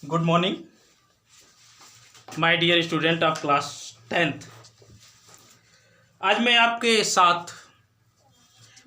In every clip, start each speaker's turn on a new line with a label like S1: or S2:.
S1: Good morning my dear student of class 10th। आज मैं आपके साथ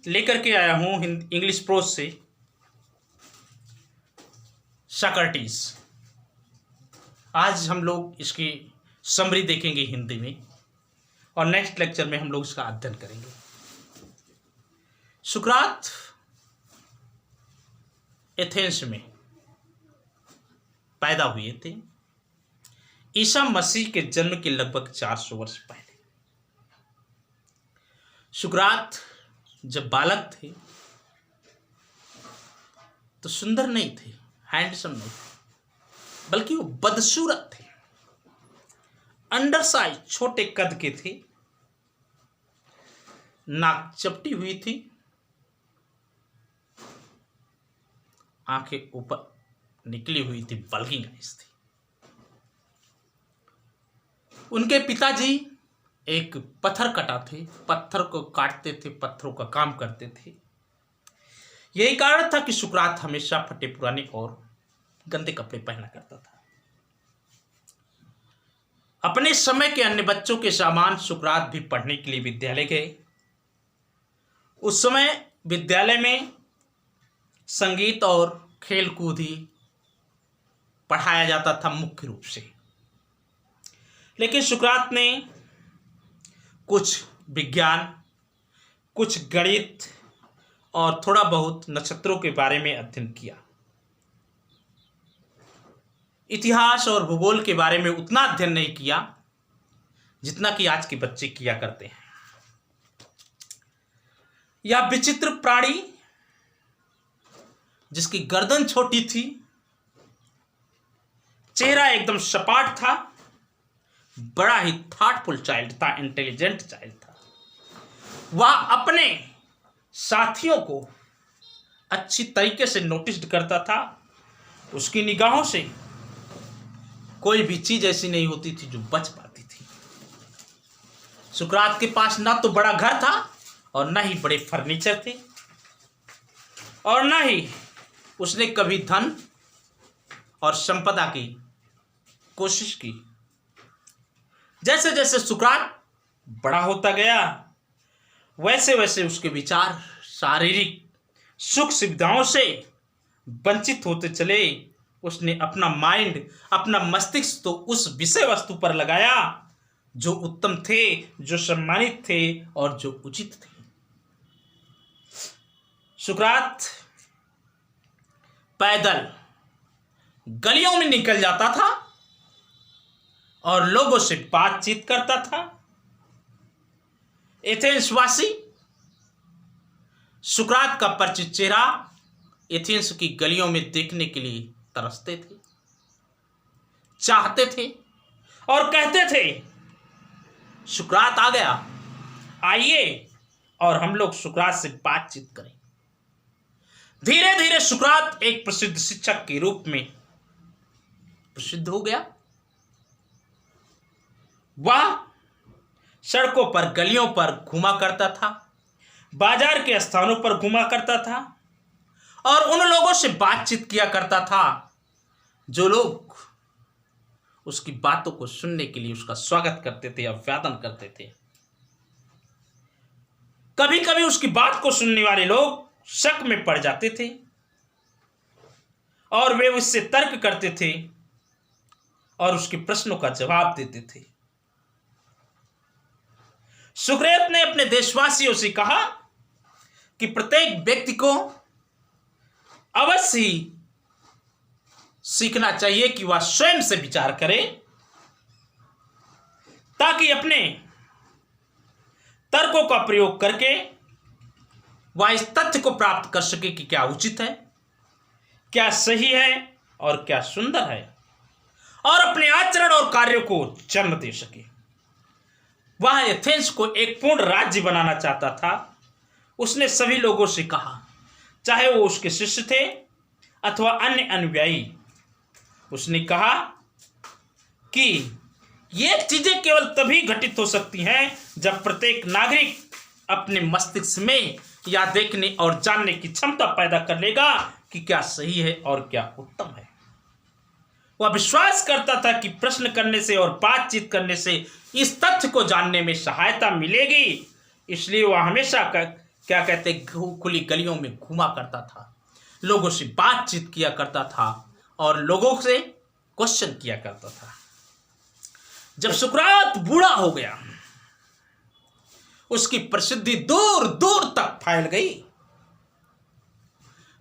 S1: लेकर के आया हूँ इंग्लिश प्रोज से सॉक्रेटिस। आज हम लोग इसकी समरी देखेंगे हिंदी में और नेक्स्ट लेक्चर में हम लोग इसका अध्ययन करेंगे। सुकरात एथेंस में पैदा हुए थे ईसा मसीह के जन्म के लगभग 400 वर्ष पहले। सुकरात जब बालक थे तो सुंदर नहीं थे, हैंडसम नहीं थे, बल्कि वो बदसूरत थे, अंडर साइज, छोटे कद के थे, नाक चपटी हुई थी, आंखें ऊपर निकली हुई थी, बल्किंग आइज थी। उनके पिताजी एक पत्थर कटा थे, पत्थर को काटते थे, पत्थरों का काम करते थे। यही कारण था कि सुकरात हमेशा फटे पुराने और गंदे कपड़े पहना करता था। अपने समय के अन्य बच्चों के समान सुकरात भी पढ़ने के लिए विद्यालय गए। उस समय विद्यालय में संगीत और खेल कूद ही पढ़ाया जाता था मुख्य रूप से, लेकिन सुकरात ने कुछ विज्ञान, कुछ गणित और थोड़ा बहुत नक्षत्रों के बारे में अध्ययन किया। इतिहास और भूगोल के बारे में उतना अध्ययन नहीं किया जितना कि आज के बच्चे किया करते हैं। यह विचित्र प्राणी जिसकी गर्दन छोटी थी, चेहरा एकदम सपाट था, बड़ा ही थॉटफुल चाइल्ड था, इंटेलिजेंट चाइल्ड था। वह अपने साथियों को अच्छी तरीके से नोटिस करता था। उसकी निगाहों से कोई भी चीज ऐसी नहीं होती थी जो बच पाती थी। सुकरात के पास ना तो बड़ा घर था और ना ही बड़े फर्नीचर थे और ना ही उसने कभी धन और संपदा की कोशिश की। जैसे जैसे सुकरात बड़ा होता गया वैसे वैसे उसके विचार शारीरिक सुख सुविधाओं से वंचित होते चले। उसने अपना माइंड, अपना मस्तिष्क तो उस विषय वस्तु पर लगाया जो उत्तम थे, जो सम्मानित थे और जो उचित थे। सुकरात पैदल गलियों में निकल जाता था और लोगों से बातचीत करता था। एथेंस वासी सुकरात का परिचित चेहरा एथेंस की गलियों में देखने के लिए तरसते थे, चाहते थे और कहते थे, सुकरात आ गया, आइए और हम लोग सुकरात से बातचीत करें। धीरे धीरे सुकरात एक प्रसिद्ध शिक्षक के रूप में प्रसिद्ध हो गया। वह सड़कों पर, गलियों पर घूमा करता था, बाजार के स्थानों पर घूमा करता था और उन लोगों से बातचीत किया करता था जो लोग उसकी बातों को सुनने के लिए उसका स्वागत करते थे, अभिवादन करते थे। कभी कभी उसकी बात को सुनने वाले लोग शक में पड़ जाते थे और वे उससे तर्क करते थे और उसके प्रश्नों का जवाब देते थे। सुकरात ने अपने देशवासियों से कहा कि प्रत्येक व्यक्ति को अवश्य ही सीखना चाहिए कि वह स्वयं से विचार करे ताकि अपने तर्कों का प्रयोग करके वह इस तथ्य को प्राप्त कर सके कि क्या उचित है, क्या सही है और क्या सुंदर है, और अपने आचरण और कार्यों को जन्म दे सके। वह एथेंस को एक पूर्ण राज्य बनाना चाहता था। उसने सभी लोगों से कहा, चाहे वो उसके शिष्य थे अथवा अन्य अनुयायी, उसने कहा कि ये चीजें केवल तभी घटित हो सकती हैं जब प्रत्येक नागरिक अपने मस्तिष्क में या देखने और जानने की क्षमता पैदा कर लेगा कि क्या सही है और क्या उत्तम है। वह विश्वास करता था कि प्रश्न करने से और बातचीत करने से इस तथ्य को जानने में सहायता मिलेगी। इसलिए वह हमेशा क्या कहते खुली गलियों में घूमा करता था, लोगों से बातचीत किया करता था और लोगों से क्वेश्चन किया करता था। जब सुकरात बूढ़ा हो गया, उसकी प्रसिद्धि दूर दूर तक फैल गई।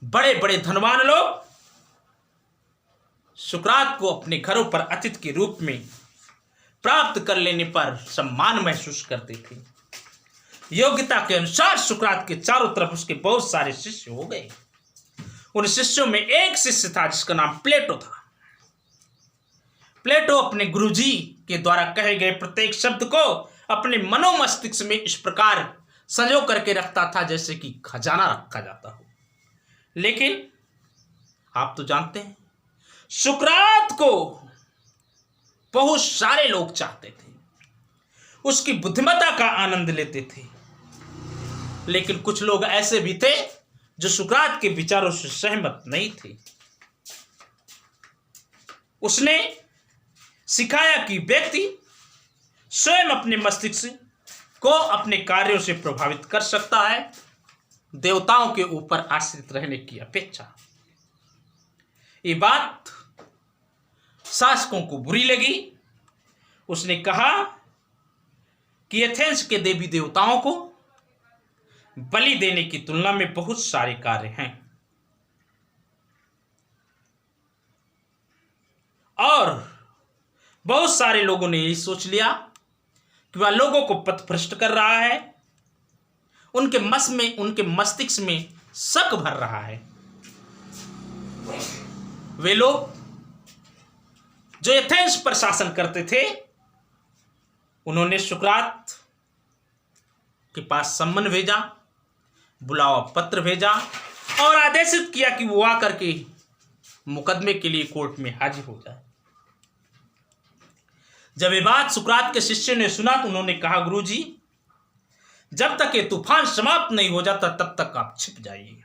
S1: बड़े बड़े धनवान लोग सुकरात को अपने घरों पर अतिथि के रूप में प्राप्त कर लेने पर सम्मान महसूस करते थे। योग्यता के अनुसार सुकरात के चारों तरफ उसके बहुत सारे शिष्य हो गए। उन शिष्यों में एक शिष्य था जिसका नाम प्लेटो था। प्लेटो अपने गुरुजी के द्वारा कहे गए प्रत्येक शब्द को अपने मनोमस्तिष्क में इस प्रकार संजो करके रखता था जैसे कि खजाना रखा जाता हो। लेकिन आप तो जानते हैं, सुकरात को बहुत सारे लोग चाहते थे, उसकी बुद्धिमत्ता का आनंद लेते थे। लेकिन कुछ लोग ऐसे भी थे जो सुकरात के विचारों से सहमत नहीं थे। उसने सिखाया कि व्यक्ति स्वयं अपने मस्तिष्क को अपने कार्यों से प्रभावित कर सकता है, देवताओं के ऊपर आश्रित रहने की अपेक्षा। ये बात शासकों को बुरी लगी। उसने कहा कि एथेंस के देवी देवताओं को बलि देने की तुलना में बहुत सारे कार्य हैं और बहुत सारे लोगों ने यही सोच लिया कि वह लोगों को पथभ्रष्ट कर रहा है, उनके मस्तिष्क में शक भर रहा है। वे लोग जो एथेंस पर शासन करते थे, उन्होंने सुकरात के पास सम्मन भेजा, बुलावा पत्र भेजा और आदेशित किया कि वो आकर के मुकदमे के लिए कोर्ट में हाजिर हो जाए। जब ये बात सुकरात के शिष्य ने सुना तो उन्होंने कहा, गुरुजी, जब तक ये तूफान समाप्त नहीं हो जाता तब तक आप छिप जाइए।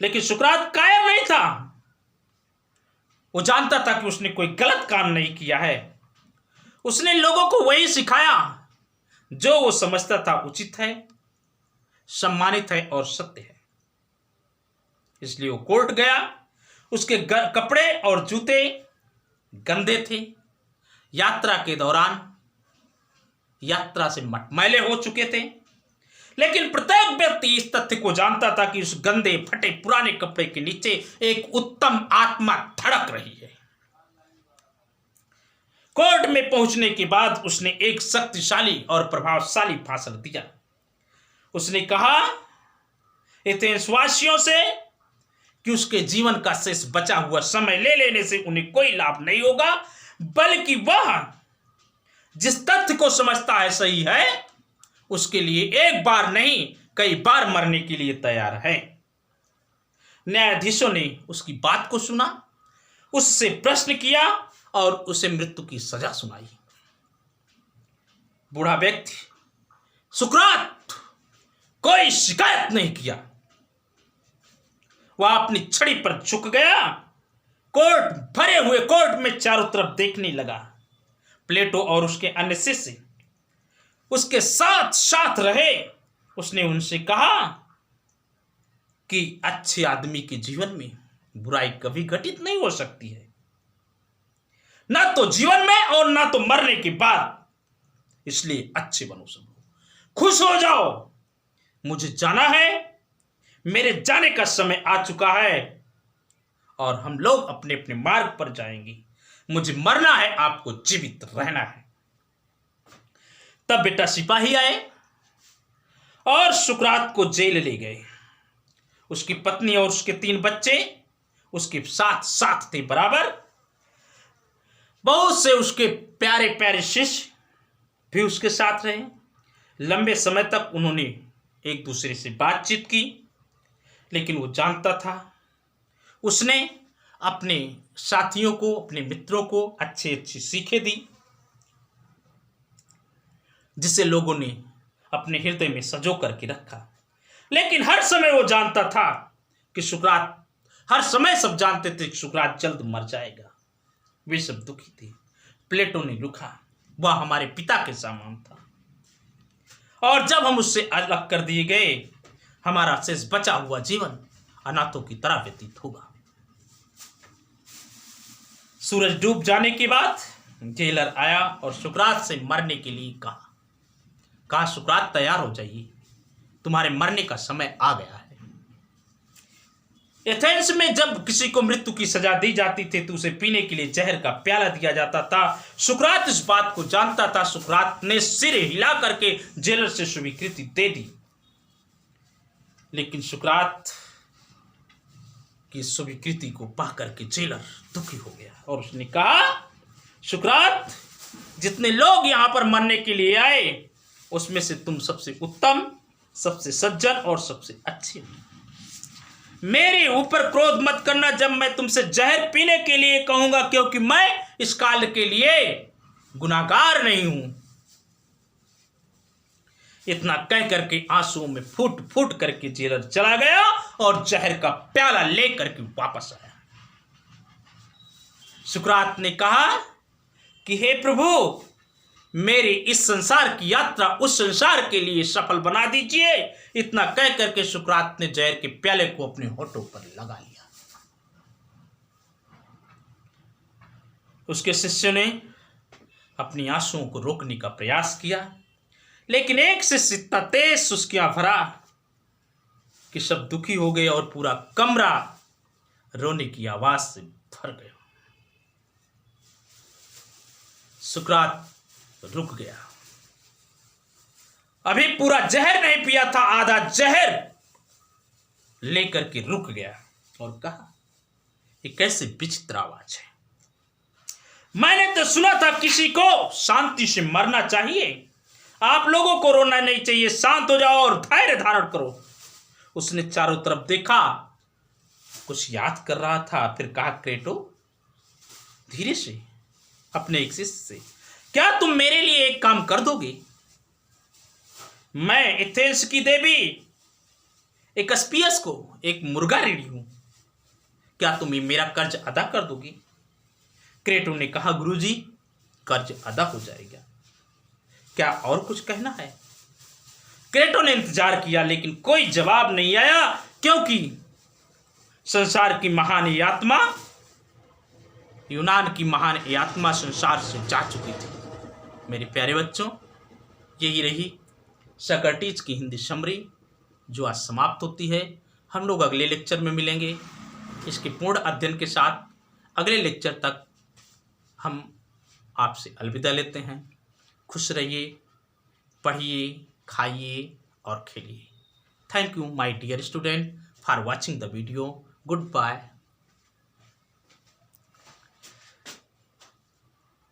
S1: लेकिन सुकरात कायर नहीं था। वो जानता था कि उसने कोई गलत काम नहीं किया है। उसने लोगों को वही सिखाया जो वो समझता था उचित है, सम्मानित है और सत्य है। इसलिए वो कोर्ट गया। उसके कपड़े और जूते गंदे थे। यात्रा के दौरान यात्रा से मटमैले हो चुके थे। लेकिन प्रत्येक व्यक्ति इस तथ्य को जानता था कि उस गंदे फटे पुराने कपड़े के नीचे एक उत्तम आत्मा धड़क रही है। कोर्ट में पहुंचने के बाद उसने एक शक्तिशाली और प्रभावशाली भाषण दिया। उसने कहा एथेंस वासियों से कि उसके जीवन का शेष बचा हुआ समय ले लेने से उन्हें कोई लाभ नहीं होगा, बल्कि वह जिस तथ्य को समझता है सही है, उसके लिए एक बार नहीं कई बार मरने के लिए तैयार है। न्यायाधीशों ने उसकी बात को सुना, उससे प्रश्न किया और उसे मृत्यु की सजा सुनाई। बूढ़ा व्यक्ति सुकरात कोई शिकायत नहीं किया। वह अपनी छड़ी पर झुक गया। भरे हुए कोर्ट में चारों तरफ देखने लगा। प्लेटो और उसके अन्य शिष्य उसके साथ साथ रहे। उसने उनसे कहा कि अच्छे आदमी के जीवन में बुराई कभी घटित नहीं हो सकती है, ना तो जीवन में और ना तो मरने के बाद। इसलिए अच्छे बनो, सब खुश हो जाओ। मुझे जाना है, मेरे जाने का समय आ चुका है और हम लोग अपने अपने मार्ग पर जाएंगे। मुझे मरना है, आपको जीवित रहना है। तब बेटा सिपाही आए और सुकरात को जेल ले गए। उसकी पत्नी और उसके 3 बच्चे उसके साथ साथ थे बराबर। बहुत से उसके प्यारे प्यारे शिष्य भी उसके साथ रहे। लंबे समय तक उन्होंने एक दूसरे से बातचीत की। लेकिन वो जानता था, उसने अपने साथियों को, अपने मित्रों को अच्छी अच्छी सीखें दी, जिसे लोगों ने अपने हृदय में सजो करके रखा। लेकिन हर समय वो जानता था कि सुकरात, हर समय सब जानते थे कि सुकरात जल्द मर जाएगा। वे सब दुखी थे। प्लेटो ने लिखा, वह हमारे पिता के समान था, और जब हम उससे अलग कर दिए गए, हमारा शेष बचा हुआ जीवन अनाथों की तरह व्यतीत होगा। सूरज डूब जाने के बाद जेलर आया और सुकरात से मरने के लिए कहा, सुकरात तैयार हो जाइए, तुम्हारे मरने का समय आ गया है। एथेंस में जब किसी को मृत्यु की सजा दी जाती थी तो उसे पीने के लिए जहर का प्याला दिया जाता था। सुकरात इस बात को जानता था। सुकरात ने सिर हिला करके जेलर से स्वीकृति दे दी, लेकिन सुकरात की स्वीकृति को पा करके जेलर दुखी हो गया और उसने कहा, सुकरात, जितने लोग यहां पर मरने के लिए आए उसमें से तुम सबसे उत्तम, सबसे सज्जन और सबसे अच्छे हो। मेरे ऊपर क्रोध मत करना जब मैं तुमसे जहर पीने के लिए कहूंगा, क्योंकि मैं इस काल के लिए गुनाहगार नहीं हूं। इतना कह करके आंसुओं में फूट फूट करके जेलर चला गया और जहर का प्याला लेकर के वापस आया। सुकरात ने कहा कि हे प्रभु, मेरी इस संसार की यात्रा उस संसार के लिए सफल बना दीजिए। इतना कह करके सुकरात ने जहर के प्याले को अपने होठों पर लगा लिया। उसके शिष्य ने अपनी आंसुओं को रोकने का प्रयास किया, लेकिन एक शिष्य इतना तेज सुस्कियां भरा कि सब दुखी हो गए और पूरा कमरा रोने की आवाज से भर गया। सुकरात रुक गया। अभी पूरा जहर नहीं पिया था, आधा जहर लेकर के रुक गया और कहा, ये कैसे विचित्र आवाज है। मैंने तो सुना था किसी को शांति से मरना चाहिए। आप लोगों को रोना नहीं चाहिए, शांत हो जाओ और धैर्य धारण करो। उसने चारों तरफ देखा, कुछ याद कर रहा था, फिर कहा, क्रेटो, धीरे से अपने एक शिष्य से, क्या तुम मेरे लिए एक काम कर दोगे? मैं एथेंस की देवी एकस्पियस को एक मुर्गा ऋणी हूं, क्या तुम मेरा कर्ज अदा कर दोगे? क्रेटो ने कहा, गुरुजी, कर्ज अदा हो जाएगा, क्या और कुछ कहना है? क्रेटो ने इंतजार किया, लेकिन कोई जवाब नहीं आया, क्योंकि संसार की महान आत्मा, यूनान की महान आत्मा संसार से जा चुकी थी। मेरे प्यारे बच्चों, यही रही सोक्रेटिस की हिंदी समरी, जो आज समाप्त होती है। हम लोग अगले लेक्चर में मिलेंगे इसके पूर्ण अध्ययन के साथ। अगले लेक्चर तक हम आपसे अलविदा लेते हैं। खुश रहिए, पढ़िए, खाइए और खेलिए। Thank you my dear student for watching the video. Good bye.